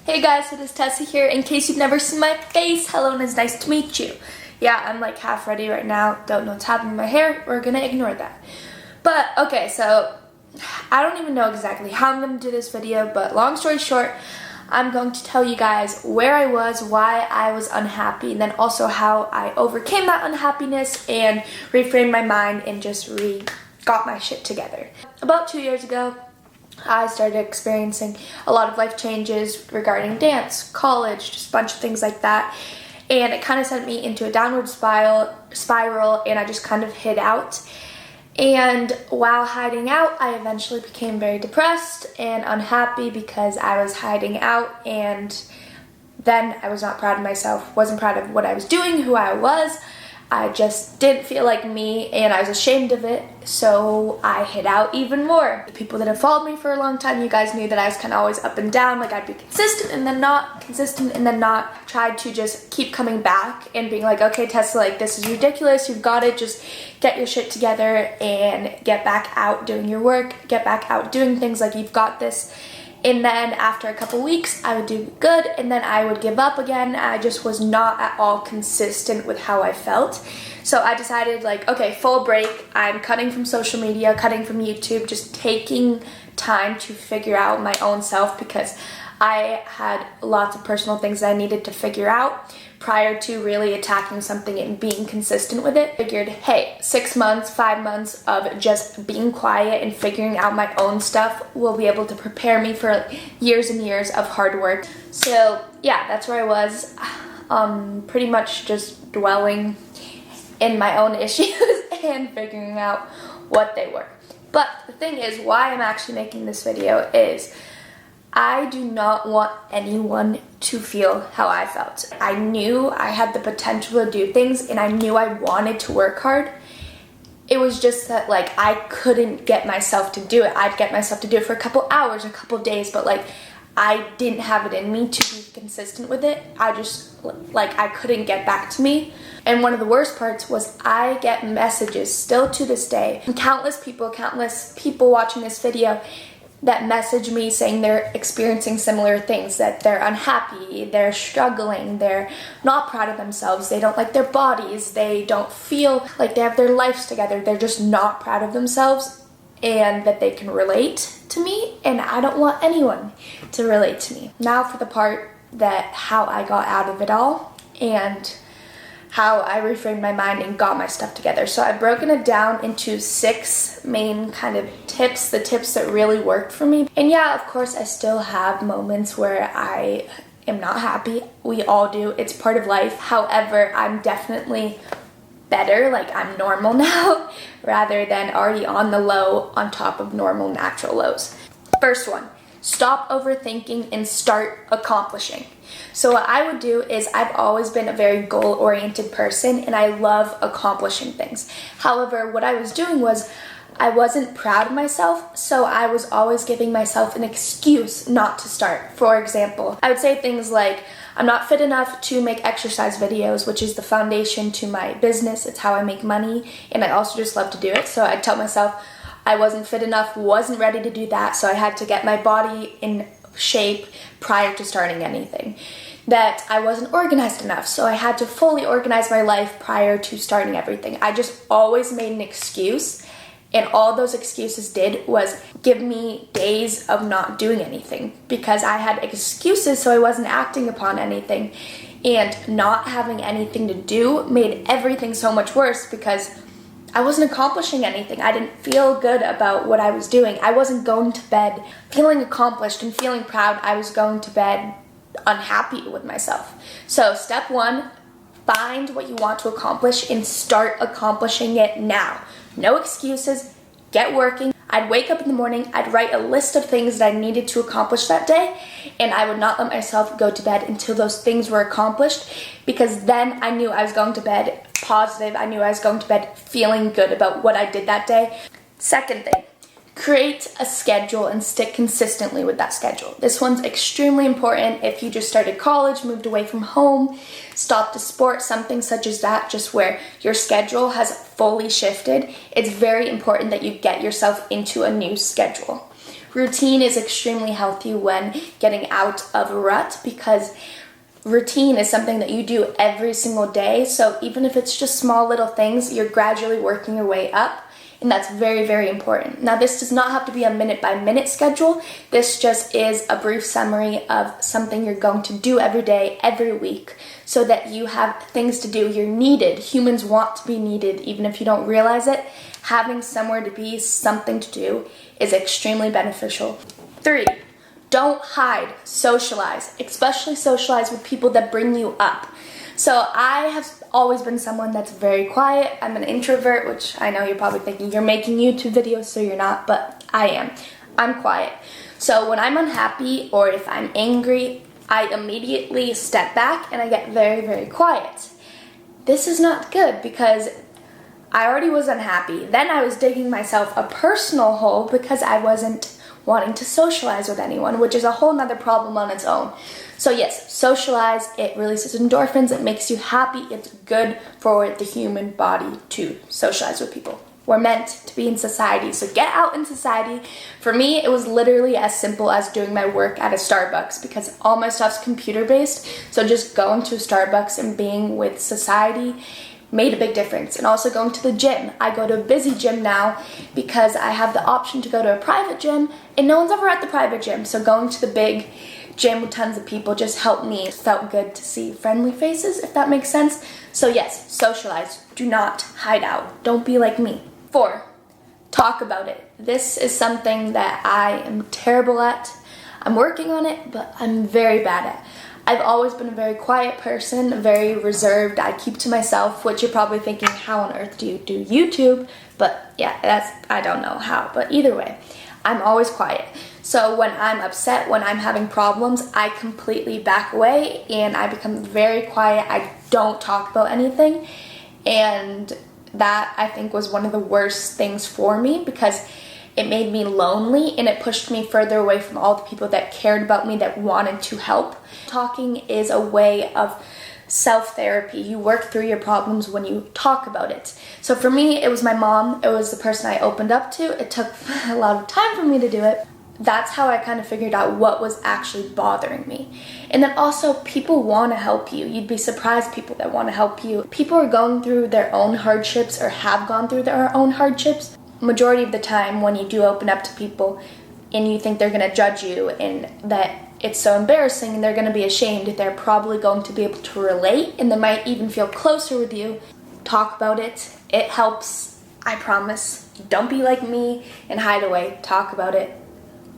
Hey guys, it is Tessa here. In case you've never seen my face, hello and it's nice to meet you. Yeah, I'm like half ready right now. Don't know what's happening to my hair. We're gonna ignore that. But okay, so I don't even know exactly how I'm gonna do this video, but long story short, I'm going to tell you guys where I was, why I was unhappy, and then also how I overcame that unhappiness and reframed my mind and just got my shit together. About 2 years ago, I started experiencing a lot of life changes regarding dance, college, just a bunch of things like that. And it kind of sent me into a downward spiral, and I just kind of hid out. And while hiding out, I eventually became very depressed and unhappy because I was hiding out, and then I was not proud of myself, wasn't proud of what I was doing, who I was. I just didn't feel like me, and I was ashamed of it, so I hid out even more. The people that have followed me for a long time, you guys knew that I was kind of always up and down, like I'd be consistent and then not, consistent and then not. Tried to just keep coming back and being like, okay, Tessa, like this is ridiculous, you've got it, just get your shit together and get back out doing your work, get back out doing things, like you've got this. And then after a couple weeks, I would do good, and then I would give up again. I just was not at all consistent with how I felt. So I decided, like, okay, full break. I'm cutting from social media, cutting from YouTube, just taking time to figure out my own self, because I had lots of personal things that I needed to figure out prior to really attacking something and being consistent with it. Figured, hey, 6 months, 5 months of just being quiet and figuring out my own stuff will be able to prepare me for years and years of hard work. So yeah, that's where I was, pretty much just dwelling in my own issues and figuring out what they were. But the thing is, why I'm actually making this video is I do not want anyone to feel how I felt. I knew I had the potential to do things, and I knew I wanted to work hard. It was just that, like, I couldn't get myself to do it. I'd get myself to do it for a couple hours, a couple days, but like I didn't have it in me to be consistent with it. I just, like, I couldn't get back to me. And one of the worst parts was I get messages still to this day, countless people watching this video that message me saying they're experiencing similar things, that they're unhappy, they're struggling, they're not proud of themselves, they don't like their bodies, they don't feel like they have their lives together, they're just not proud of themselves, and that they can relate to me, and I don't want anyone to relate to me. Now for the part that how I got out of it all and how I reframed my mind and got my stuff together. So I've broken it down into 6 main kind of tips, the tips that really worked for me. And yeah, of course, I still have moments where I am not happy. We all do. It's part of life. However, I'm definitely better, like I'm normal now, rather than already on the low on top of normal natural lows. First one, stop overthinking and start accomplishing. So what I would do is, I've always been a very goal-oriented person and I love accomplishing things. However, what I was doing was I wasn't proud of myself, so I was always giving myself an excuse not to start. For example, I would say things like, I'm not fit enough to make exercise videos, which is the foundation to my business. It's how I make money, and I also just love to do it. So I'd tell myself I wasn't fit enough, wasn't ready to do that, so I had to get my body in shape prior to starting anything. That I wasn't organized enough, so I had to fully organize my life prior to starting everything. I just always made an excuse, and all those excuses did was give me days of not doing anything, because I had excuses, so I wasn't acting upon anything. And not having anything to do made everything so much worse, because I wasn't accomplishing anything. I didn't feel good about what I was doing. I wasn't going to bed feeling accomplished and feeling proud. I was going to bed unhappy with myself. So step 1, find what you want to accomplish and start accomplishing it now. No excuses, get working. I'd wake up in the morning, I'd write a list of things that I needed to accomplish that day, and I would not let myself go to bed until those things were accomplished, because then I knew I was going to bed positive. I knew I was going to bed feeling good about what I did that day. Second thing, create a schedule and stick consistently with that schedule. This one's extremely important if you just started college, moved away from home, stopped a sport, something such as that, just where your schedule has fully shifted. It's very important that you get yourself into a new schedule. routine is extremely healthy when getting out of a rut, because routine is something that you do every single day. So even if it's just small little things, you're gradually working your way up. And that's very, very important. Now, this does not have to be a minute-by-minute schedule. This just is a brief summary of something you're going to do every day, every week, so that you have things to do. You're needed. Humans want to be needed, even if you don't realize it. Having somewhere to be, something to do, is extremely beneficial. 3, don't hide. Socialize, especially socialize with people that bring you up. So I have always been someone that's very quiet. I'm an introvert, which I know you're probably thinking you're making YouTube videos, so you're not, but I am. I'm quiet. So when I'm unhappy or if I'm angry, I immediately step back and I get very, very quiet. This is not good because I already was unhappy. Then I was digging myself a personal hole because I wasn't wanting to socialize with anyone, which is a whole nother problem on its own. So yes, socialize, it releases endorphins, it makes you happy, it's good for the human body to socialize with people. We're meant to be in society, so get out in society. For me, it was literally as simple as doing my work at a Starbucks because all my stuff's computer-based, so just going to a Starbucks and being with society made a big difference. And also going to the gym. I go to a busy gym now because I have the option to go to a private gym and no one's ever at the private gym. So going to the big gym with tons of people just helped me. It felt good to see friendly faces, if that makes sense. So yes, socialize. Do not hide out. Don't be like me. 4, talk about it. This is something that I am terrible at. I'm working on it, but I'm very bad at. I've always been a very quiet person, very reserved. I keep to myself, which you're probably thinking, how on earth do you do YouTube? But yeah, I don't know how, but either way, I'm always quiet. So when I'm upset, when I'm having problems, I completely back away and I become very quiet. I don't talk about anything. And that, I think, was one of the worst things for me because it made me lonely and it pushed me further away from all the people that cared about me, that wanted to help. Talking is a way of self-therapy. You work through your problems when you talk about it. So for me, it was my mom. It was the person I opened up to. It took a lot of time for me to do it. That's how I kind of figured out what was actually bothering me. And then also, people want to help you. You'd be surprised, people that want to help you. People are going through their own hardships or have gone through their own hardships. Majority of the time when you do open up to people and you think they're going to judge you and that it's so embarrassing and they're going to be ashamed, they're probably going to be able to relate and they might even feel closer with you. Talk about it. It helps. I promise. Don't be like me and hide away. Talk about it.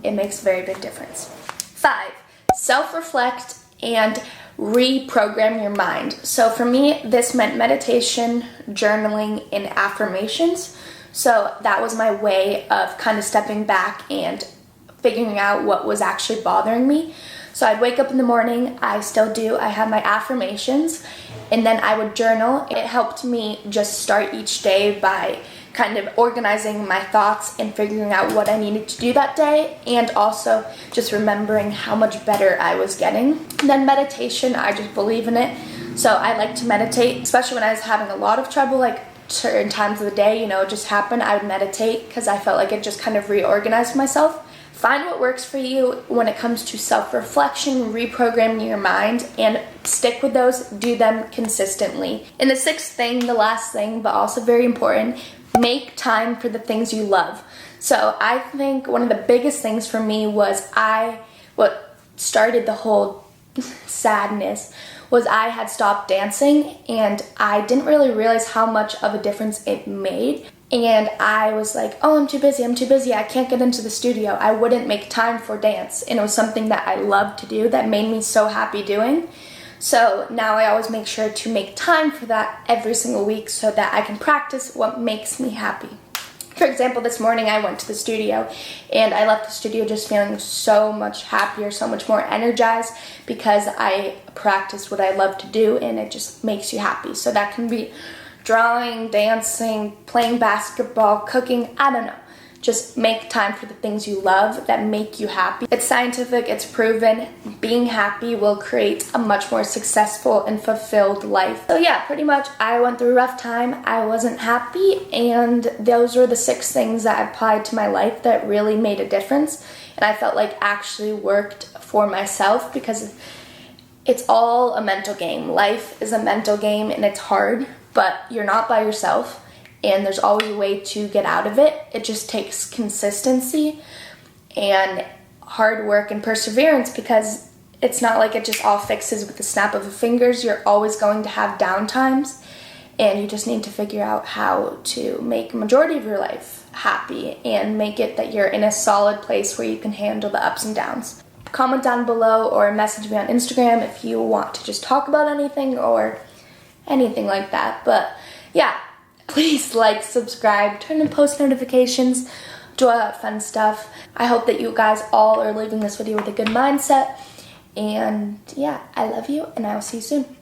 It makes a very big difference. 5, self-reflect and reprogram your mind. So for me, this meant meditation, journaling, and affirmations. So that was my way of kind of stepping back and figuring out what was actually bothering me. So I'd wake up in the morning, I still do, I have my affirmations, and then I would journal. It helped me just start each day by kind of organizing my thoughts and figuring out what I needed to do that day, and also just remembering how much better I was getting. And then meditation, I just believe in it. So I like to meditate, especially when I was having a lot of trouble, like certain times of the day, it just happened, I would meditate because I felt like it just kind of reorganized myself. Find what works for you when it comes to self-reflection, reprogramming your mind, and stick with those, do them consistently. And the 6th thing, the last thing, but also very important, make time for the things you love. So I think one of the biggest things for me was what started the whole sadness was I had stopped dancing and I didn't really realize how much of a difference it made. And I was like, oh, I'm too busy, I can't get into the studio. I wouldn't make time for dance. And it was something that I loved to do that made me so happy doing. So now I always make sure to make time for that every single week so that I can practice what makes me happy. For example, this morning I went to the studio and I left the studio just feeling so much happier, so much more energized because I practiced what I love to do and it just makes you happy. So that can be drawing, dancing, playing basketball, cooking, I don't know. Just make time for the things you love that make you happy. It's scientific, it's proven. Being happy will create a much more successful and fulfilled life. So yeah, pretty much I went through a rough time. I wasn't happy, and those were the 6 things that I applied to my life that really made a difference. And I felt like actually worked for myself, because it's all a mental game. Life is a mental game and it's hard, but you're not by yourself. And there's always a way to get out of it. It just takes consistency and hard work and perseverance, because it's not like it just all fixes with the snap of the fingers. You're always going to have down times, and you just need to figure out how to make a majority of your life happy and make it that you're in a solid place where you can handle the ups and downs. Comment down below or message me on Instagram if you want to just talk about anything or anything like that. But yeah. Please like, subscribe, turn on post notifications, do all that fun stuff. I hope that you guys all are leaving this video with a good mindset. And yeah, I love you, and I will see you soon.